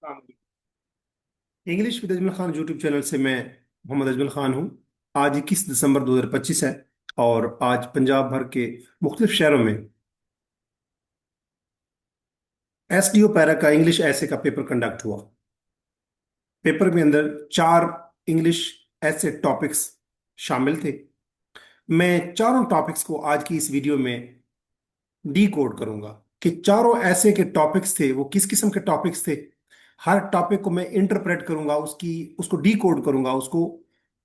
हाँ, English with Ajmal Khan YouTube channel से मैं मोहम्मद अजमल खान हूँ। आज 21 दिसंबर 2025 है और आज पंजाब भर के मुख्तलिफ शहरों में एसडीओ पैरा का इंग्लिश ऐसे का पेपर कंडक्ट हुआ। पेपर में अंदर 4 इंग्लिश ऐसे टॉपिक्स शामिल थे। मैं चारों टॉपिक्स को आज की इस वीडियो में डी कोड करूंगा कि चारों ऐसे के टॉपिक्स थे वो किस किस्म के टॉपिक्स थे। हर टॉपिक को मैं इंटरप्रेट करूंगा, उसकी उसको डी कोड करूंगा, उसको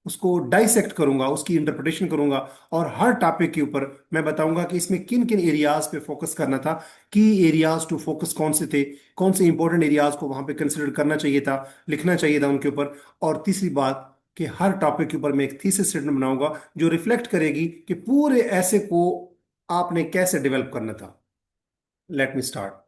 उसको डाइसेक्ट करूंगा, उसकी इंटरप्रिटेशन करूंगा। और हर टॉपिक के ऊपर मैं बताऊंगा कि इसमें किन किन एरियाज पे फोकस करना था, की एरियाज टू फोकस कौन से थे, कौन से इंपॉर्टेंट एरियाज को वहां पे कंसिडर करना चाहिए था, लिखना चाहिए था उनके ऊपर। और तीसरी बात कि हर टॉपिक के ऊपर मैं एक थीसिस स्टेटमेंट बनाऊंगा जो रिफ्लेक्ट करेगी कि पूरे ऐसे को आपने कैसे डेवलप करना था। Let me start.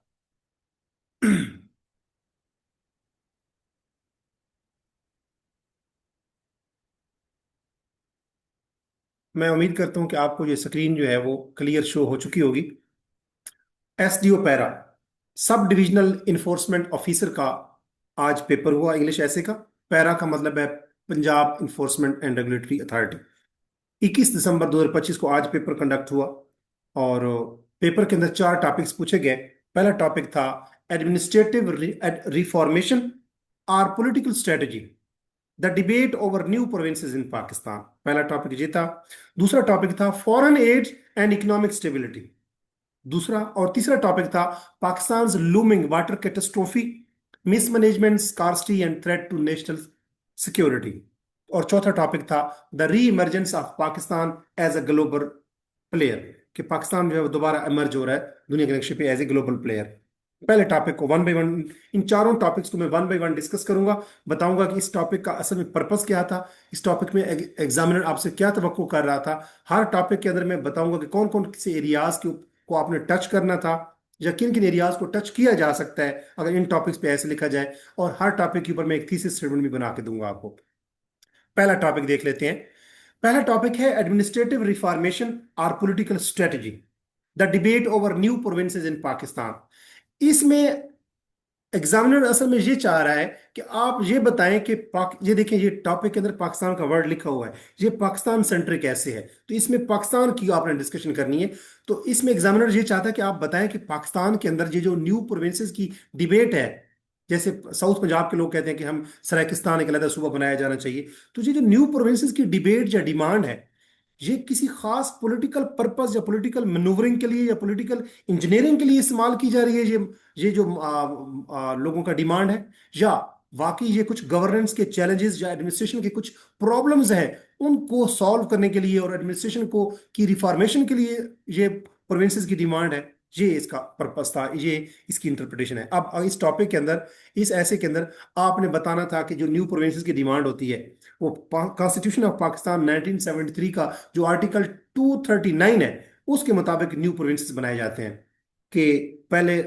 मैं उम्मीद करता हूं कि आपको ये स्क्रीन जो है वो क्लियर शो हो चुकी होगी। SDO para, sub divisional enforcement officer का आज पेपर हुआ इंग्लिश ऐसे का। पैरा का मतलब है Punjab enforcement and regulatory authority. 21 दिसंबर 2025 को आज पेपर कंडक्ट हुआ और पेपर के अंदर 4 टॉपिक्स पूछे गए। पहला टॉपिक था एडमिनिस्ट्रेटिव रिफॉर्मेशन और political strategy, the debate over new provinces in Pakistan. पहला टॉपिक ये था। दूसरा टॉपिक था foreign aid and economic stability. दूसरा और तीसरा टॉपिक था Pakistan looming water catastrophe, mismanagement, scarcity and threat to national security. और चौथा टॉपिक था the reemergence of Pakistan as a global player, कि पाकिस्तान जो है वो दोबारा इमर्ज हो रहा है दुनिया के नक्शे पे एज ए ग्लोबल प्लेयर। पहले टॉपिक को वन बाय वन, इन चारों टॉपिक्स को मैं वन बाय वन डिस्कस करूंगा। बताऊंगा कि इस टॉपिक का असल में पर्पस क्या था, इस टॉपिक में एग्जामिनर आपसे क्या तवक्को कर रहा था। हर टॉपिक के अंदर मैं बताऊंगा कि कौन कौन से एरियाज को आपने टच करना था या किन किन एरियाज को टच किया जा सकता है अगर इन टॉपिक्स पे ऐसे लिखा जाए। और हर टॉपिक के ऊपर मैं एक थीसिस स्टेटमेंट भी बना के दूंगा आपको। पहला टॉपिक देख लेते हैं। पहला टॉपिक है एडमिनिस्ट्रेटिव रिफॉर्मेशन और political strategy, the debate over new provinces in Pakistan. इसमें एग्जामिनर असल में ये चाह रहा है कि आप ये बताएं कि ये देखें, ये टॉपिक के अंदर पाकिस्तान का वर्ड लिखा हुआ है, ये पाकिस्तान सेंट्रिक कैसे है, तो इसमें पाकिस्तान की आपने डिस्कशन करनी है। तो इसमें एग्जामिनर ये चाहता है कि आप बताएं कि पाकिस्तान के अंदर ये जो न्यू प्रोविंसेस की डिबेट है, जैसे साउथ पंजाब के लोग कहते हैं कि हम सरायकिस्तान एक अलग सूबा बनाया जाना चाहिए, तो ये जो न्यू प्रोविंसेस की डिबेट या डिमांड है, ये किसी खास पॉलिटिकल पर्पस या पॉलिटिकल मैनूवरिंग के लिए या पॉलिटिकल इंजीनियरिंग के लिए इस्तेमाल की जा रही है, ये जो लोगों का डिमांड है, या वाकई ये कुछ गवर्नेंस के चैलेंजेस या एडमिनिस्ट्रेशन के कुछ प्रॉब्लम्स हैं उनको सॉल्व करने के लिए और एडमिनिस्ट्रेशन को की रिफॉर्मेशन के लिए ये प्रोविंसेस की डिमांड है। ये इसका पर्पस था, ये इसकी इंटरप्रिटेशन है। अब इस टॉपिक के अंदर, इस ऐसे के अंदर आपने बताना था कि जो न्यू प्रोविंसेस की डिमांड होती है वो कॉन्स्टिट्यूशन ऑफ पाकिस्तान 1973 का जो आर्टिकल 239 है उसके मुताबिक न्यू प्रोविंसेस बनाए जाते हैं। कि पहले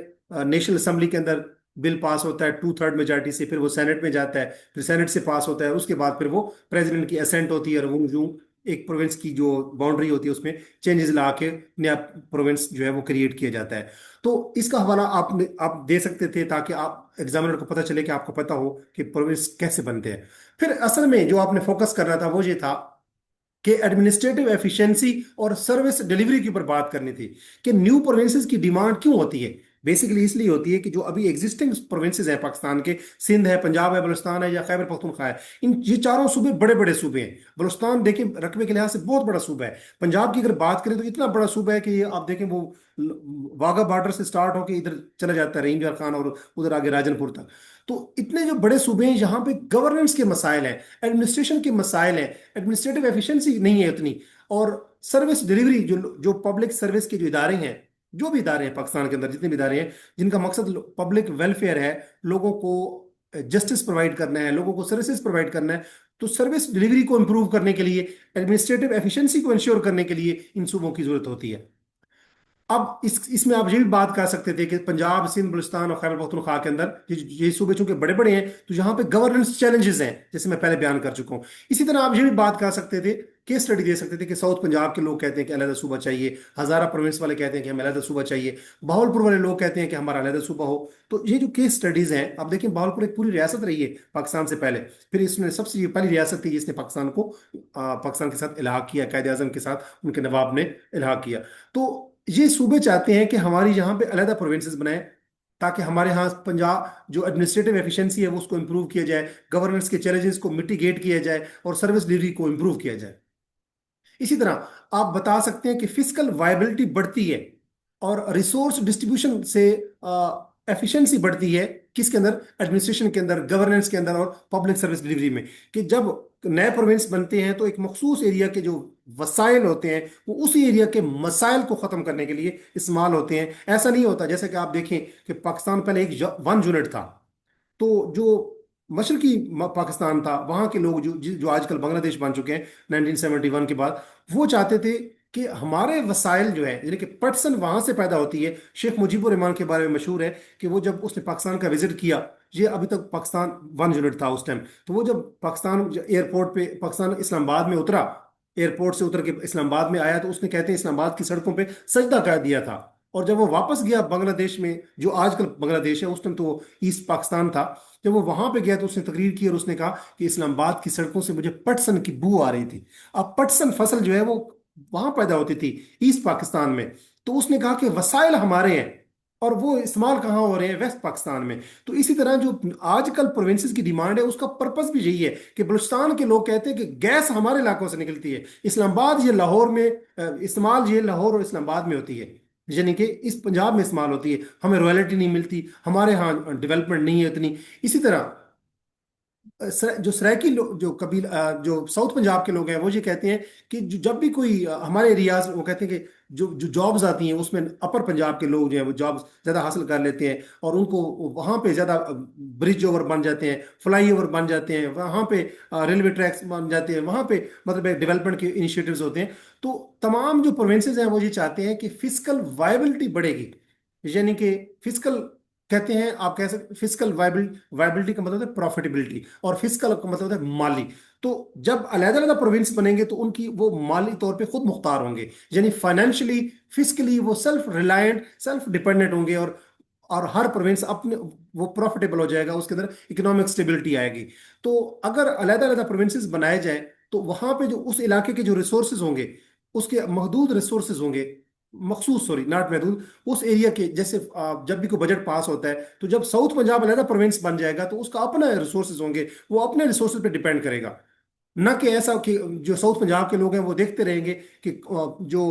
नेशनल असेंबली के अंदर बिल पास होता है 2/3 मेजोरिटी से, फिर वो सेनेट में जाता है, फिर सेनेट से पास होता है, उसके बाद फिर वो प्रेसिडेंट की असेंट होती है और वो यूं एक प्रोविंस की जो बाउंड्री होती है उसमें चेंजेस ला के नया प्रोविंस जो है वो क्रिएट किया जाता है। तो इसका हवाला आप दे सकते थे ताकि आप एग्जामिनर को पता चले कि आपको पता हो कि प्रोविंस कैसे बनते हैं। फिर असल में जो आपने फोकस करना था वो ये था कि एडमिनिस्ट्रेटिव एफिशिएंसी और सर्विस डिलीवरी के ऊपर बात करनी थी। कि न्यू प्रोविंसेस की डिमांड क्यों होती है, बेसिकली इसलिए होती है कि जो अभी एग्जिस्टिंग प्रोविंसेस हैं पाकिस्तान के, सिंध है, पंजाब है, बलूचिस्तान है या खैबर पख्तूनख्वा है, इन ये चारों सूबे बड़े बड़े सूबे हैं। बलूचिस्तान देखें रकबे के लिहाज से बहुत बड़ा सूबा है। पंजाब की अगर बात करें तो इतना बड़ा सूबा है कि ये आप देखें वो वाघा बॉर्डर से स्टार्ट होकर इधर चला जाता है रेंजर खान और उधर आगे राजनपुर तक। तो इतने जो बड़े सूबे हैं यहाँ पे गवर्नेंस के मसाइल हैं, एडमिनिस्ट्रेशन के मसाइल हैं, एडमिनिस्ट्रेटिव एफिशिएंसी नहीं है उतनी, और सर्विस डिलीवरी जो जो पब्लिक सर्विस के जो इदारे हैं, जो भी इदारे हैं पाकिस्तान के अंदर जितने भी इदारे हैं जिनका मकसद पब्लिक वेलफेयर है, लोगों को जस्टिस प्रोवाइड करना है, लोगों को सर्विसेज प्रोवाइड करना है, तो सर्विस डिलीवरी को इंप्रूव करने के लिए, एडमिनिस्ट्रेटिव एफिशिएंसी को इंश्योर करने के लिए इन सूबों की जरूरत होती है। अब इसमें आप ये भी बात कर सकते थे कि पंजाब, सिंध, बलूचिस्तान और खैबर पख्तूनख्वा के अंदर ये सूबे चूंकि बड़े बड़े हैं तो यहाँ पे गवर्नेंस चैलेंजेस हैं, जैसे मैं पहले बयान कर चुका हूँ। इसी तरह आप ये भी बात कर सकते थे केस स्टडी दे सकते थे कि साउथ पंजाब के लोग कहते हैं कि अलहदा सूबा चाहिए, हजारा प्रोविंस वाले कहते हैं कि हमें अलहदा सूबा चाहिए, बहावलपुर वाले लोग कहते हैं कि हमारा अलहदा सूबा हो। तो ये जो केस स्टडीज हैं, आप देखिए बहावलपुर एक पूरी रियासत रही है पाकिस्तान से पहले, फिर इसमें सबसे ये पहली रियासत थी जिसने पाकिस्तान को पाकिस्तान के साथ इलाहा किया, कायदे आजम के साथ उनके नवाब ने इलाहा किया। तो ये सूबे चाहते हैं कि हमारी यहाँ पे अलहदा प्रोविंसेस बनाए, ताकि हमारे यहाँ पंजाब जो एडमिनिस्ट्रेटिव एफिशिएंसी है वो उसको इम्प्रूव किया जाए, गवर्नेंस के चैलेंजेस को मिटिगेट किया जाए और सर्विस डिलीवरी को इम्प्रूव किया जाए। इसी तरह आप बता सकते हैं कि फिजिकल वायबिलिटी बढ़ती है और रिसोर्स डिस्ट्रीब्यूशन से एफिशिएंसी बढ़ती है, किसके अंदर, एडमिनिस्ट्रेशन के अंदर, गवर्नेंस के अंदर और पब्लिक सर्विस डिलीवरी में। कि जब नए प्रोविंस बनते हैं तो एक मखसूस एरिया के जो वसाइल होते हैं वो उसी एरिया के मसाइल को ख़त्म करने के लिए इस्तेमाल होते हैं। ऐसा नहीं होता, जैसे कि आप देखें कि पाकिस्तान पहले एक वन यूनिट था, तो जो मशरकी पाकिस्तान था वहाँ के लोग जो जो आजकल बांग्लादेश बन चुके हैं 1971 के बाद, वो चाहते थे कि हमारे वसाइल जो है, यानी कि पटसन वहाँ से पैदा होती है। शेख मुजीबुर रहमान के बारे में मशहूर है कि वो जब उसने पाकिस्तान का विजिट किया, ये अभी तक पाकिस्तान वन यूनिट था उस टाइम, तो वो जब पाकिस्तान एयरपोर्ट पे पाकिस्तान इस्लामाबाद में उतरा, एयरपोर्ट से उतर के इस्लामाबाद में आया, तो उसने कहते हैं इस्लामाबाद की सड़कों पे सजदा कर दिया था। और जब वो वापस गया बांग्लादेश में, जो आजकल बांग्लादेश है, उस टाइम तो वो ईस्ट पाकिस्तान था, जब वो वहां पे गया तो उसने तकरीर की और उसने कहा कि इस्लामाबाद की सड़कों से मुझे पटसन की बू आ रही थी। अब पटसन फसल जो है वो वहां पैदा होती थी ईस्ट पाकिस्तान में। तो उसने कहा कि वसाइल हमारे हैं और वो इस्तेमाल कहाँ हो रहे हैं, वेस्ट पाकिस्तान में। तो इसी तरह जो आजकल प्रोविंसेस की डिमांड है उसका पर्पस भी यही है कि बलूचिस्तान के लोग कहते हैं कि गैस हमारे इलाकों से निकलती है, इस्लामाबाद ये लाहौर में इस्तेमाल ये लाहौर और इस्लामाबाद में होती है, यानी कि इस पंजाब में इस्तेमाल होती है, हमें रॉयल्टी नहीं मिलती, हमारे यहाँ डेवलपमेंट नहीं है इतनी। इसी तरह जो सराइकी लोग, जो जो साउथ पंजाब के लोग हैं, वो ये कहते हैं कि जब भी कोई हमारे एरियाज, वो कहते हैं कि जो जो जॉब्स आती हैं उसमें अपर पंजाब के लोग जो हैं वो जॉब्स ज़्यादा हासिल कर लेते हैं और उनको वहाँ पे ज़्यादा ब्रिज ओवर बन जाते हैं, फ्लाई ओवर बन जाते हैं, वहाँ पे रेलवे ट्रैक्स बन जाते हैं, वहाँ पे मतलब डेवलपमेंट के इनिशिएटिव्स होते हैं। तो तमाम जो प्रोविंसेस हैं वो ये चाहते हैं कि फिजिकल वायबिलिटी बढ़ेगी, यानी कि फिजिकल, कहते हैं आप कह सकते, फिजिकल वायबिलिटी का मतलब है प्रॉफिटेबिलिटी और फिजिकल का मतलब है माली। तो जब अलग अलग प्रोविंस बनेंगे तो उनकी वो माली तौर पे खुद मुख्तार होंगे, यानी फाइनेंशियली फिजिकली वो सेल्फ रिलायंट सेल्फ डिपेंडेंट होंगे और हर प्रोविंस अपने वो प्रॉफिटेबल हो जाएगा, उसके अंदर इकोनॉमिक स्टेबिलिटी आएगी। तो अगर अलग अलग प्रोविंसेस बनाए जाए तो वहां पे जो उस इलाके के जो रिसोर्सेज होंगे, उसके महदूद रिसोर्सेज होंगे, मखसूस, सॉरी नॉट महदूद, उस एरिया के, जैसे जब भी कोई बजट पास होता है तो जब साउथ पंजाब अलहदा प्रोविंस बन जाएगा तो उसका अपना रिसोर्सेज होंगे, वो अपने रिसोर्सेज पे डिपेंड करेगा। न कि ऐसा कि जो साउथ पंजाब के लोग हैं वो देखते रहेंगे कि जो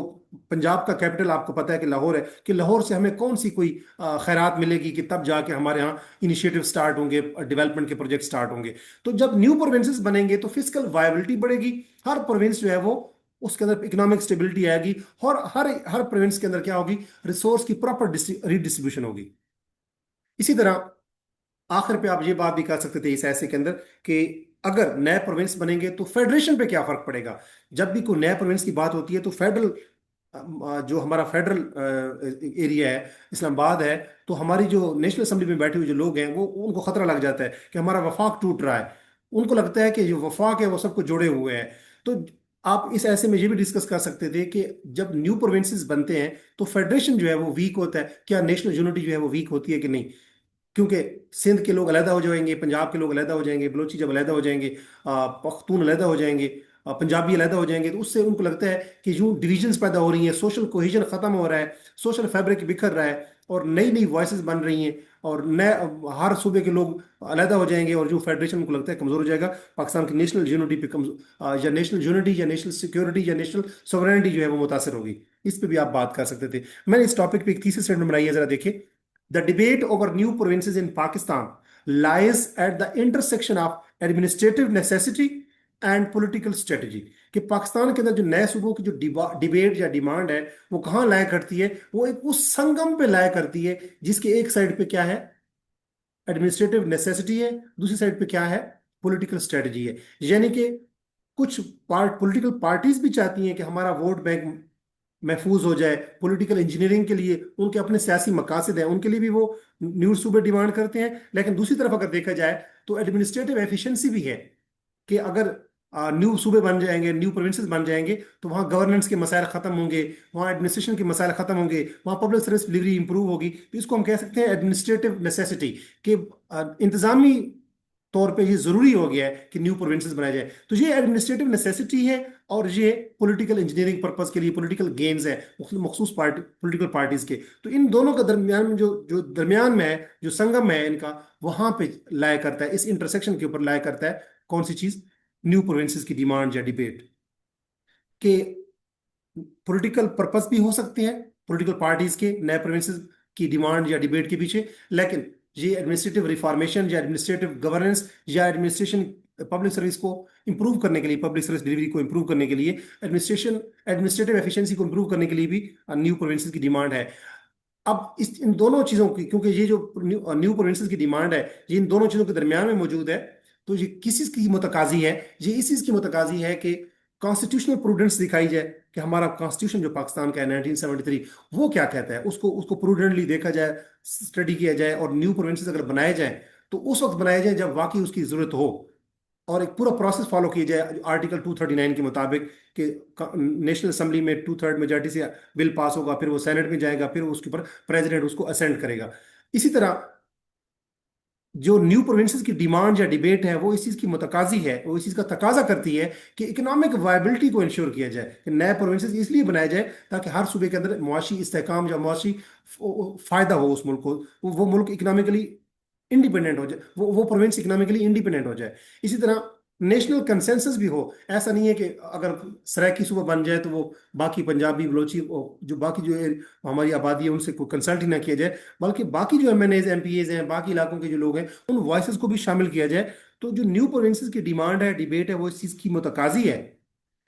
पंजाब का कैपिटल आपको पता है कि लाहौर है, कि लाहौर से हमें कौन सी कोई खैरात मिलेगी कि तब जाके हमारे यहाँ इनिशिएटिव स्टार्ट होंगे, डेवलपमेंट के प्रोजेक्ट स्टार्ट होंगे। तो जब न्यू प्रोविंसेस बनेंगे तो फिजिकल वायबिलिटी बढ़ेगी, हर प्रोविंस जो है वो उसके अंदर इकोनॉमिक स्टेबिलिटी आएगी और हर हर प्रोविंस के अंदर क्या होगी, रिसोर्स की प्रॉपर रीडिस्ट्रीब्यूशन होगी। इसी तरह आखिर पे आप ये बात भी कर सकते थे इस ऐसे के अंदर कि अगर नए प्रोविंस बनेंगे तो फेडरेशन पे क्या फर्क पड़ेगा। जब भी कोई नए प्रोविंस की बात होती है तो फेडरल, जो हमारा फेडरल एरिया है, इस्लामाबाद है, तो हमारी जो नेशनल असेंबली में बैठे हुए जो लोग हैं वो उनको खतरा लग जाता है कि हमारा वफाक टूट रहा है। उनको लगता है कि जो वफाक है वो सबको जुड़े हुए हैं। तो आप इस ऐसे में ये भी डिस्कस कर सकते थे कि जब न्यू प्रोविंसेस बनते हैं तो फेडरेशन जो है वो वीक होता है, क्या नेशनल यूनिटी जो है वो वीक होती है कि नहीं। क्योंकि सिंध के लोग अलहदा हो जाएंगे, पंजाब के लोग अलहदा हो जाएंगे, बलोची जब अलहदा हो जाएंगे, पख्तून अलहदा हो जाएंगे, पंजाबी अलहदा हो जाएंगे, तो उससे उनको लगता है कि यूं डिविजन्स पैदा हो रही हैं, सोशल कोहेजन खत्म हो रहा है, सोशल फैब्रिक बिखर रहा है और नई नई वॉइसेस बन रही हैं और नए हर सूबे के लोग अलहदा हो जाएंगे और जो फेडरेशन उनको लगता है कमजोर हो जाएगा, पाकिस्तान की नेशनल यूनिटी पे या नेशनल यूनिटी या नेशनल सिक्योरिटी या नेशनल सोवरेनिटी जो है वो मुतासर होगी। इस पे भी आप बात कर सकते थे। मैंने इस टॉपिक पे एक थीसिस स्टेटमेंट बनाई है, जरा देखिए। The debate over new provinces in Pakistan lies at the intersection of administrative necessity and political strategy। कि पाकिस्तान के अंदर जो नए सूबों की जो डिबेट या डिमांड है वो कहाँ लाया करती है, वो एक उस संगम पे लाया करती है जिसके एक साइड पे क्या है, एडमिनिस्ट्रेटिव नेसेसिटी है, दूसरी साइड पे क्या है, पॉलिटिकल स्ट्रेटजी है। यानी कि कुछ पॉलिटिकल पार्टीज भी चाहती हैं कि हमारा वोट बैंक महफूज हो जाए, पॉलिटिकल इंजीनियरिंग के लिए उनके अपने सियासी मकासद हैं, उनके लिए भी वो न्यूज़ सूबे डिमांड करते हैं। लेकिन दूसरी तरफ अगर देखा जाए तो एडमिनिस्ट्रेटिव एफिशिएंसी भी है कि अगर न्यू सूबे बन जाएंगे, न्यू प्रोविंसेस बन जाएंगे, तो वहाँ गवर्नेंस के मसाइल खत्म होंगे, वहाँ एडमिनिस्ट्रेशन के मसाइल खत्म होंगे, वहाँ पब्लिक सर्विस डिलीवरी इंप्रूव होगी। तो इसको हम कह सकते हैं एडमिनिस्ट्रेटिव नेसेसिटी, कि इंतजामी तौर पे ये जरूरी हो गया है कि न्यू प्रोविंसेस बनाए जाए। तो ये एडमिनिस्ट्रेटिव नेसेसिटी है, और ये पॉलिटिकल इंजीनियरिंग पर्पस के लिए पॉलिटिकल गेम्स है मखसूस पार्टी पॉलिटिकल पार्टीज के। तो इन दोनों का दरमियान में जो जो दरमियान में है, जो संगम है इनका, वहां पे लाया करता है, इस इंटरसेक्शन के ऊपर लाया करता है कौन सी चीज, न्यू प्रोविंसेस की डिमांड या डिबेट के। पॉलिटिकल पर्पस भी हो सकते हैं पॉलिटिकल पार्टीज के नए प्रोविंसेस की डिमांड या डिबेट के पीछे, लेकिन ये एडमिनिस्ट्रेटिव रिफॉर्मेशन या एडमिनिस्ट्रेटिव गवर्नेंस या एडमिनिस्ट्रेशन पब्लिक सर्विस को इंप्रूव करने के लिए, पब्लिक सर्विस डिलीवरी को इंप्रूव करने के लिए, एडमिनिस्ट्रेटिव एफिशिएंसी को इंप्रूव करने के लिए भी न्यू प्रोविंसेस की डिमांड है। अब इस इन दोनों चीजों की, क्योंकि ये जो न्यू प्रोविंसेस की डिमांड है, ये इन दोनों चीजों के दरमियान में मौजूद है, तो ये किस चीज की मुतकाजी है, ये इस चीज की मुतकाजी है कि कॉन्स्टिट्यूशनल प्रूडेंस दिखाई जाए, कि हमारा कॉन्स्टिट्यूशन जो पाकिस्तान का है 1973, वो क्या कहता है, उसको उसको प्रूडेंटली देखा जाए, स्टडी किया जाए, और न्यू प्रोविंसेस अगर बनाए जाए तो उस वक्त बनाए जाए जब वाकई उसकी जरूरत हो, और एक पूरा प्रोसेस फॉलो किया जाए आर्टिकल 239 के मुताबिक, कि नेशनल असेंबली में 2/3 मेजोरिटी से बिल पास होगा, फिर वो सेनेट में जाएगा, फिर उसके ऊपर प्रेसिडेंट उसको असेंट करेगा। इसी तरह जो न्यू प्रोविंसेस की डिमांड या डिबेट है, वो इस चीज़ की मुतकाजी है, वो इस चीज़ का तकाजा करती है कि इकोनॉमिक वायबिलिटी को इंश्योर किया जाए, कि नए प्रोविंसेस इसलिए बनाए जाए ताकि हर सूबे के अंदर मुआशी इस्तेहकाम या मुआशी फायदा हो उस मुल्क को, वो मुल्क इकोनॉमिकली इंडिपेंडेंट हो जाए, वो प्रोविंस इकोनॉमिकली इंडिपेंडेंट हो जाए। इसी तरह नेशनल कंसेंसस भी हो। ऐसा नहीं है कि अगर सराइकी सूबा बन जाए तो वो बाकी पंजाबी बलोची जो बाकी जो हमारी आबादी है उनसे कोई कंसल्ट ही ना किया जाए, बल्कि बाकी जो एमएनएज एमपीएज हैं, बाकी इलाकों के जो लोग हैं, उन वॉइसेस को भी शामिल किया जाए। तो जो न्यू प्रोविंसेस की डिमांड है, डिबेट है, वो इस चीज़ की मुतकाजी है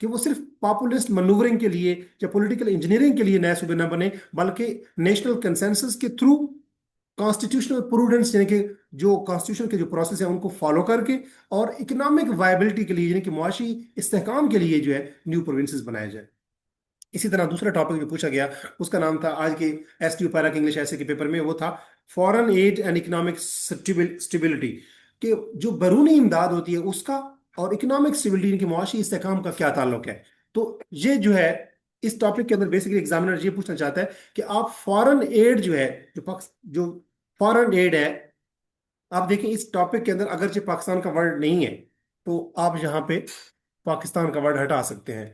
कि वो सिर्फ पॉपुलिस्ट मनूवरिंग के लिए या पॉलिटिकल इंजीनियरिंग के लिए नए सूबे न बने, बल्कि नेशनल कंसेंसस के थ्रू कॉन्स्टिट्यूशनल प्रूडेंस, यानी कि जो कॉन्स्टिट्यूशन के जो प्रोसेस है उनको फॉलो करके, और इकोनॉमिक वायबिलिटी के लिए, यानी कि मुआशी इस्तेहकाम के लिए जो है न्यू प्रोविंसेस बनाए जाए। इसी तरह दूसरा टॉपिक जो पूछा गया, उसका नाम था आज के एसटीयू पैरा के इंग्लिश ऐसे के पेपर में, वो था foreign aid and economic stability, कि जो बैरूनी इमदाद होती है उसका और इकोनॉमिक स्टेबिलिटी, यानी कि मुआशी इस्तेहकाम का क्या ताल्लुक है। तो ये जो है, इस टॉपिक के अंदर बेसिकली एग्जामिनर ये पूछना चाहता है कि आप फॉरेन एड जो है, जो फॉरेन एड है, आप देखें इस टॉपिक के अंदर अगरचे पाकिस्तान का वर्ड नहीं है, तो आप यहाँ पे पाकिस्तान का वर्ड हटा सकते हैं,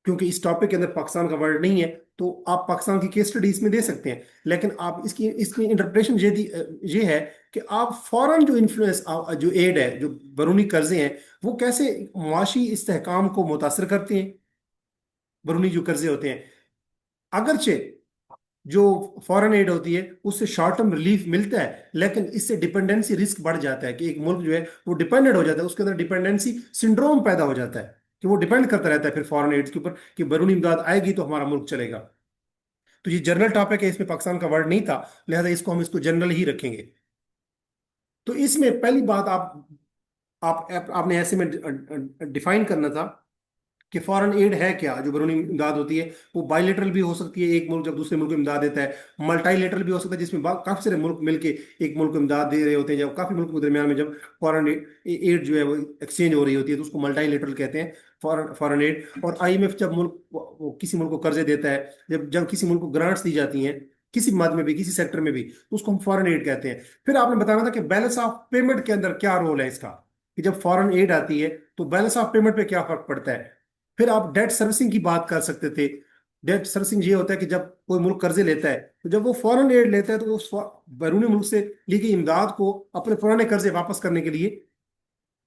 क्योंकि इस टॉपिक के अंदर पाकिस्तान का वर्ड नहीं है। तो आप पाकिस्तान की केस स्टडी इसमें दे सकते हैं, लेकिन आप इसकी इसकी इंटरप्रिटेशन ये है कि आप फॉरेन जो इन्फ्लुएंस, जो एड है, जो बैरूनी कर्जे हैं, वो कैसे मुआशी इस्तेहकाम को मुतासर करते हैं। बैरूनी जो कर्जे होते हैं, अगरचे जो फॉरेन एड होती है उससे शॉर्ट टर्म रिलीफ मिलता है, लेकिन इससे डिपेंडेंसी रिस्क बढ़ जाता है, कि एक मुल्क जो है वो डिपेंडेंट हो जाता है, उसके अंदर डिपेंडेंसी सिंड्रोम पैदा हो जाता है, कि वो डिपेंड करता रहता है फिर फॉरेन एड्स के ऊपर, कि बैरूनी इमदाद आएगी तो हमारा मुल्क चलेगा। तो ये जनरल टॉपिक है, इसमें पाकिस्तान का वर्ड नहीं था, लिहाजा इसको हम इसको जनरल ही रखेंगे। तो इसमें पहली बात आपने ऐसे में डिफाइन करना था कि फॉरेन एड है क्या, जो बैरूनी इमदाद होती है। वो बायलेटरल भी हो सकती है, एक मुल्क जब दूसरे मुल्क को इमदाद देता है। मल्टीलेटरल भी हो सकता है, जिसमें काफी सारे मुल्क मिलके एक मुल्क को इमदाद दे रहे होते हैं, जब काफी मुल्कों के दरमियान में जब फॉरेन एड जो है वो एक्सचेंज हो रही होती है, तो उसको मल्टीलेटरल कहते हैं, फॉरेन एड। और आईएमएफ जब मुल्क वो किसी मुल्क को कर्जे देता है, जब जब किसी मुल्क को ग्रांट्स दी जाती हैं, किसी मद में भी, किसी सेक्टर में भी, तो उसको हम फॉरेन एड कहते हैं। फिर आपने बताना था कि बैलेंस ऑफ पेमेंट के अंदर क्या रोल है इसका, कि जब फॉरेन एड आती है तो बैलेंस ऑफ पेमेंट पे क्या फर्क पड़ता है। फिर आप डेट सर्विसिंग की बात कर सकते थे। डेट सर्विसिंग ये होता है कि जब कोई मुल्क कर्जे लेता है, तो जब वो फॉरेन एड लेता है तो वो बैरूनी मुल्क से ली गई इमदाद को अपने पुराने कर्जे वापस करने के लिए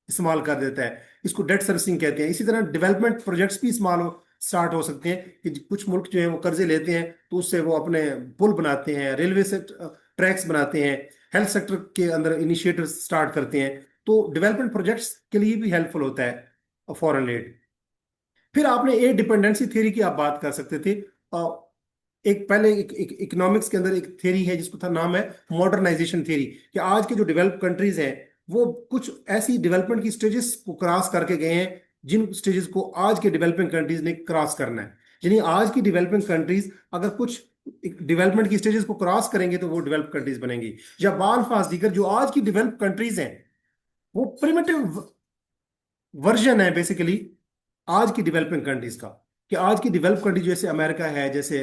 इस्तेमाल कर देता है। इसको डेट सर्विसिंग कहते हैं। इसी तरह डेवलपमेंट प्रोजेक्ट्स भी इस्तेमाल हो स्टार्ट हो सकते हैं, कि कुछ मुल्क जो है वो कर्जे लेते हैं तो उससे वो अपने पुल बनाते हैं, रेलवे से ट्रैक्स बनाते हैं, हेल्थ सेक्टर के अंदर इनिशिएटिव स्टार्ट करते हैं। तो डेवलपमेंट प्रोजेक्ट्स के लिए भी हेल्पफुल होता है फॉरेन एड। फिर आपने ए डिपेंडेंसी थ्योरी की आप बात कर सकते थे। एक पहले इकोनॉमिक्स के अंदर एक थ्योरी है जिसको था नाम है मॉडर्नाइजेशन थ्योरी, कि आज के जो डेवलप कंट्रीज हैं वो कुछ ऐसी डेवलपमेंट की स्टेजेस को क्रॉस करके गए हैं जिन स्टेजेस को आज के डेवलपिंग कंट्रीज ने क्रॉस करना है। यानी आज की डेवलपिंग कंट्रीज अगर कुछ डेवलपमेंट की स्टेजेस को क्रॉस करेंगे तो वो डेवलप कंट्रीज बनेंगी। या बाल फास दीगर जो आज की डेवलप कंट्रीज हैं वो प्रिमिटिव वर्जन है बेसिकली आज की डेवलपिंग कंट्रीज का। कि आज की डेवलप कंट्री जैसे अमेरिका है, जैसे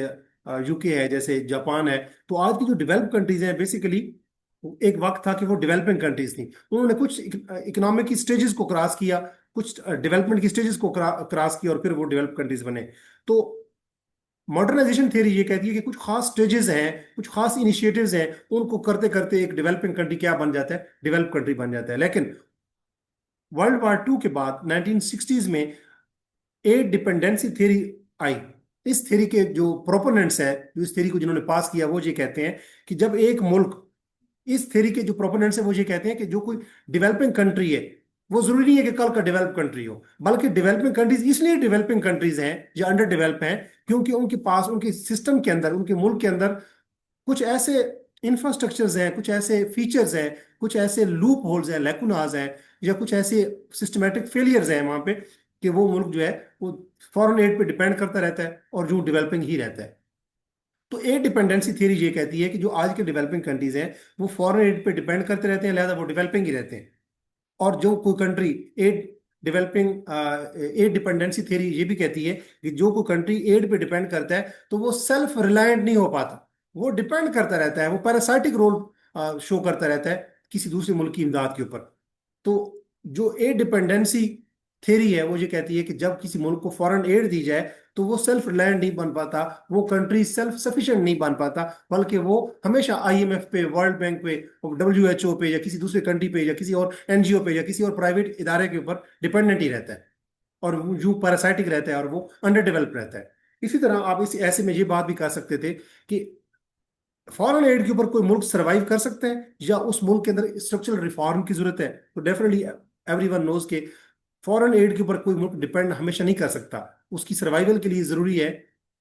यूके है, जैसे जापान है, तो आज की जो डेवलप कंट्रीज हैं बेसिकली, एक वक्त था कि वो डेवलपिंग कंट्रीज थी। उन्होंने कुछ इकोनॉमिक की स्टेजेस को क्रॉस किया, कुछ डेवलपमेंट की स्टेजेस को क्रॉस किया, और फिर वो डेवलप कंट्रीज बने। तो मॉडर्नाइजेशन थ्योरी ये कहती है कि कुछ खास स्टेजेस हैं, कुछ खास इनिशिएटिव्स हैं, उनको करते करते एक डेवलपिंग कंट्री क्या बन जाता है, डेवलप कंट्री बन जाता है। लेकिन वर्ल्ड वॉर 2 के बाद 1960s में एड डिपेंडेंसी थ्योरी आई। इस थ्योरी के जो प्रोपोनेंट्स हैं, जो इस थ्योरी को जिन्होंने पास किया, वो ये कहते हैं कि जब एक मुल्क, इस थ्योरी के जो प्रोपोनेंट्स हैं वो ये कहते हैं कि जो कोई डेवलपिंग कंट्री है, वो जरूरी नहीं है कि कल का डेवलप कंट्री हो, बल्कि डेवलपिंग कंट्रीज इसलिए डेवलपिंग कंट्रीज हैं या अंडर डेवलप हैं क्योंकि उनके पास, उनके सिस्टम के अंदर, उनके मुल्क के अंदर कुछ ऐसे इंफ्रास्ट्रक्चर्स हैं, कुछ ऐसे फीचर्स हैं, कुछ ऐसे लूप होल्स हैं, लैकुनाज हैं, या कुछ ऐसे सिस्टमेटिक फेलियर्स हैं वहां पे, कि वो मुल्क जो है वो फॉरेन एड पे डिपेंड करता रहता है और जो डेवलपिंग ही रहता है। तो एड डिपेंडेंसी थ्योरी ये कहती है कि जो आज के डेवलपिंग कंट्रीज हैं वो फॉरेन एड पे डिपेंड करते रहते हैं, लिहाजा वो डेवलपिंग ही रहते हैं। और जो कोई country aid developing aid dependency theory ये भी कहती है कि जो कोई कंट्री एड पे डिपेंड करता है तो वो सेल्फ रिलायंट नहीं हो पाता, वो डिपेंड करता रहता है, वो पैरासाइटिक रोल शो करता रहता है किसी दूसरे मुल्क की इमदाद के ऊपर। तो जो एड डिपेंडेंसी थ्योरी है वो ये कहती है कि जब किसी मुल्क को फॉरेन एड दी जाए तो वो सेल्फ रिलायंट नहीं बन पाता, वो कंट्री सेल्फ सफिशिएंट नहीं बन पाता, बल्कि वो हमेशा आईएमएफ पे, वर्ल्ड बैंक पे, डब्ल्यूएचओ पे, या किसी दूसरे कंट्री पे, या किसी और एनजीओ पे, या किसी और प्राइवेट इदारे के ऊपर डिपेंडेंट ही रहता है, और वो यूं पैरासाइटिक रहता है और वो अंडर डेवलप रहता है। इसी तरह आप इस ऐसे में ये बात भी कह सकते थे कि फॉरेन एड के ऊपर कोई मुल्क सरवाइव कर सकता है या उस मुल्क के अंदर स्ट्रक्चरल रिफॉर्म की जरूरत है। तो डेफिनेटली एवरीवन नोज के फॉरेन एड के ऊपर कोई मुल्क डिपेंड हमेशा नहीं कर सकता। उसकी सर्वाइवल के लिए जरूरी है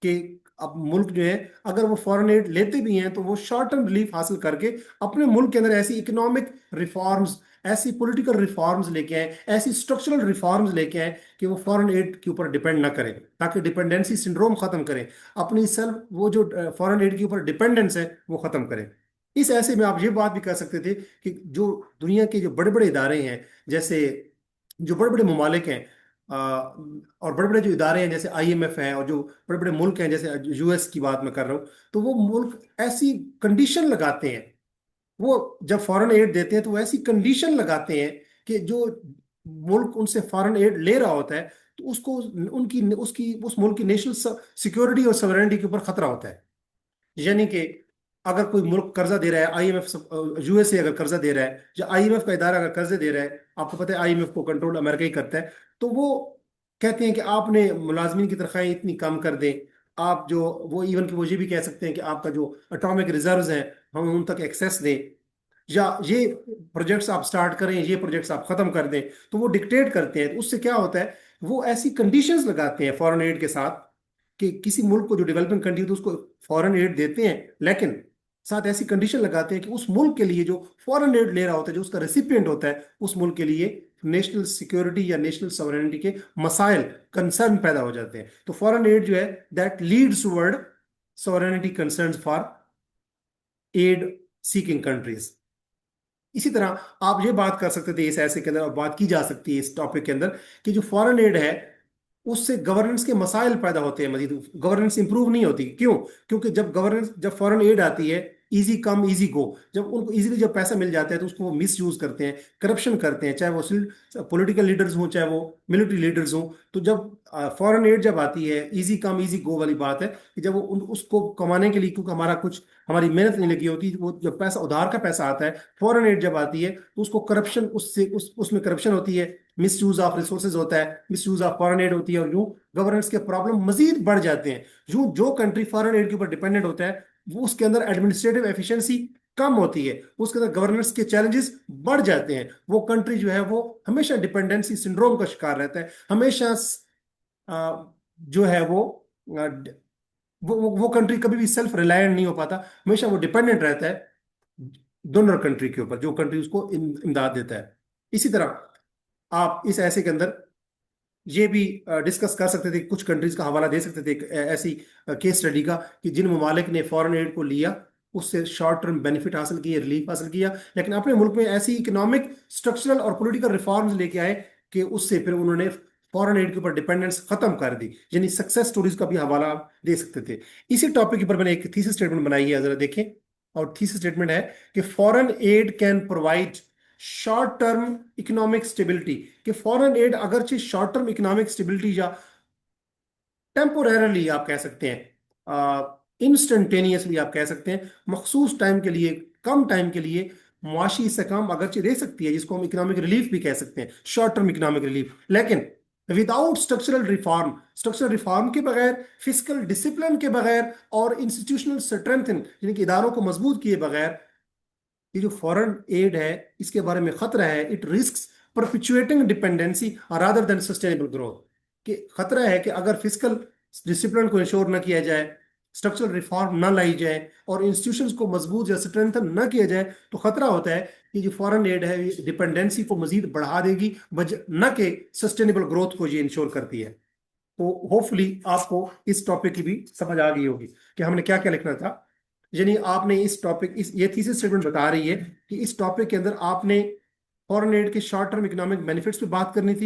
कि अब मुल्क जो है, अगर वो फॉरेन एड लेते भी हैं तो वो शॉर्ट टर्म रिलीफ हासिल करके अपने मुल्क के अंदर ऐसी इकोनॉमिक रिफॉर्म्स, ऐसी पॉलिटिकल रिफॉर्म्स लेके आए, ऐसी स्ट्रक्चरल रिफॉर्म्स लेके आए कि वो फॉरेन एड के ऊपर डिपेंड ना करें, ताकि डिपेंडेंसी सिंड्रोम खत्म करें, अपनी सेल्फ वो जो फॉरेन एड के ऊपर डिपेंडेंस है वो खत्म करें। इस ऐसे में आप ये बात भी कर सकते थे कि जो दुनिया के जो बड़े बड़े इदारे हैं, जैसे जो बड़े बड़े ममालिक हैं, और बड़े बड़े जो इदारे हैं जैसे आईएमएफ है, और जो बड़े बड़े मुल्क हैं जैसे यूएस की बात मैं कर रहा हूँ, तो वो मुल्क ऐसी कंडीशन लगाते हैं, वो जब फॉरेन एड देते हैं तो वो ऐसी कंडीशन लगाते हैं कि जो मुल्क उनसे फॉरेन एड ले रहा होता है तो उसको, उनकी उसकी उस मुल्क की नेशनल सिक्योरिटी और सॉवरेनिटी के ऊपर खतरा होता है। यानी कि अगर कोई मुल्क कर्जा दे रहा है, आईएमएफ, यूएसए अगर कर्जा दे रहा है, या आईएमएफ का इदारा अगर कर्जे दे रहा है, आपको पता है आईएमएफ को कंट्रोल अमेरिका ही करता है, तो वो कहते हैं कि आपने मुलाजमीन की तनख्वाहें इतनी कम कर दें, आप जो, वो इवन कि वो ये भी कह सकते हैं कि आपका जो अटोमिक रिजर्व्स हैं हम उन तक एक्सेस दें, या ये प्रोजेक्ट्स आप स्टार्ट करें, ये प्रोजेक्ट्स आप खत्म कर दें। तो वो डिक्टेट करते हैं। तो उससे क्या होता है, वो ऐसी कंडीशंस लगाते हैं फॉरेन एड के साथ कि किसी मुल्क को जो डेवलपिंग कंट्री तो उसको फॉरेन एड देते हैं, लेकिन साथ ऐसी कंडीशन लगाते हैं कि उस मुल्क के लिए जो फॉरेन एड ले रहा होता है, जो उसका रेसिपिएंट होता है, उस मुल्क के लिए नेशनल सिक्योरिटी या नेशनल सॉवरेनिटी के मसाइल, कंसर्न पैदा हो जाते हैं। तो फॉरेन एड जो है that leads toward sovereignty concerns for aid seeking countries. इसी तरह आप ये बात कर सकते थे इस ऐसे के अंदर, और बात की जा सकती है इस टॉपिक के अंदर, कि जो फॉरेन एड है उससे गवर्नेंस के मसाइल पैदा होते हैं, मजीद गवर्नेंस इंप्रूव नहीं होती। क्यों? क्योंकि जब फॉरेन एड आती है, इजी कम इजी गो, जब उनको इजीली जब पैसा मिल जाता है तो उसको वो मिस यूज करते हैं, करप्शन करते हैं, चाहे वो पॉलिटिकल लीडर्स हों, चाहे वो मिलिट्री लीडर्स हों। तो जब फॉरेन एड जब आती है, इजी कम इजी गो वाली बात है कि जब वो उसको कमाने के लिए, क्योंकि हमारी मेहनत नहीं लगी होती, वो जब पैसा उधार का पैसा आता है, फॉरेन एड जब आती है तो उसको करप्शन, उसमें करप्शन होती है, मिस यूज ऑफ रिसोर्सेज होता है, miss use of foreign add होती है, और यूं गवर्नेंस के प्रॉब्लम मजीद बढ़ जाते हैं। यूं जो कंट्री फॉरेन एड के ऊपर डिपेंडेंट होता है वो उसके अंदर एडमिनिस्ट्रेटिव एफिशिएंसी कम होती है, उसके अंदर गवर्नेंस के चैलेंजेस बढ़ जाते हैं। वो कंट्री जो है वो हमेशा डिपेंडेंसी सिंड्रोम का शिकार रहता है, हमेशा जो है वो कंट्री कभी भी सेल्फ रिलायंट नहीं हो पाता, हमेशा वो डिपेंडेंट रहता है डोनर कंट्री के ऊपर, जो कंट्री उसको इमदाद देता है। इसी तरह आप इस ऐसे के अंदर ये भी डिस्कस कर सकते थे, कुछ कंट्रीज का हवाला दे सकते थे एक ऐसी केस स्टडी का, कि जिन ममालिक ने फॉरेन एड को लिया, उससे शॉर्ट टर्म बेनिफिट हासिल किए, रिलीफ हासिल किया, लेकिन अपने मुल्क में ऐसी इकोनॉमिक, स्ट्रक्चरल और पॉलिटिकल रिफॉर्म्स लेके आए कि उससे फिर उन्होंने फॉरेन एड के ऊपर डिपेंडेंस खत्म कर दी, यानी सक्सेस स्टोरीज का भी हवाला आप दे सकते थे। इसी टॉपिक के ऊपर मैंने एक थीसिस स्टेटमेंट बनाई है, जरा देखें। और थीसिस स्टेटमेंट है कि foreign add can provide short term economic stability, कि फॉरेन एड अगरचे शॉर्ट टर्म इकोनॉमिक स्टेबिलिटी या टेम्पोरेरली आप कह सकते हैं, इंस्टेंटेनियसली आप कह सकते हैं, मखसूस टाइम के लिए, कम टाइम के लिए मुआशी इस्तेकाम अगरचे दे सकती है, जिसको हम इकोनॉमिक रिलीफ भी कह सकते हैं, शॉर्ट टर्म इकोनॉमिक रिलीफ। लेकिन विदाउट स्ट्रक्चरल रिफॉर्म के बगैर, फिजिकल डिसिप्लिन के बगैर और इंस्टीट्यूशनल स्ट्रेंथन यानी कि इदारों को मजबूत किए बगैर, ये जो फॉरेन एड है इसके बारे में खतरा है, it risk perpetuating dependency rather than sustainable growth. कि खतरा है कि अगर फिजिकल डिसिप्लिन को इंश्योर ना किया जाए, स्ट्रक्चरल रिफॉर्म ना लाई जाए और इंस्टीट्यूशंस को मजबूत या स्ट्रेंथन ना किया जाए, तो खतरा होता है कि जो फॉरेन एड है ये डिपेंडेंसी को मजीद बढ़ा देगी, न कि सस्टेनेबल ग्रोथ को ये इंश्योर करती है। तो होपफुली आपको इस टॉपिक की भी समझ आ गई होगी कि हमने क्या क्या लिखना था। यानी आपने इस टॉपिक, इस ये थीसिस स्टेटमेंट बता रही है कि इस टॉपिक के अंदर आपने फॉरेन एड के शॉर्ट टर्म इकोनॉमिक बेनिफिट्स पे बात करनी थी।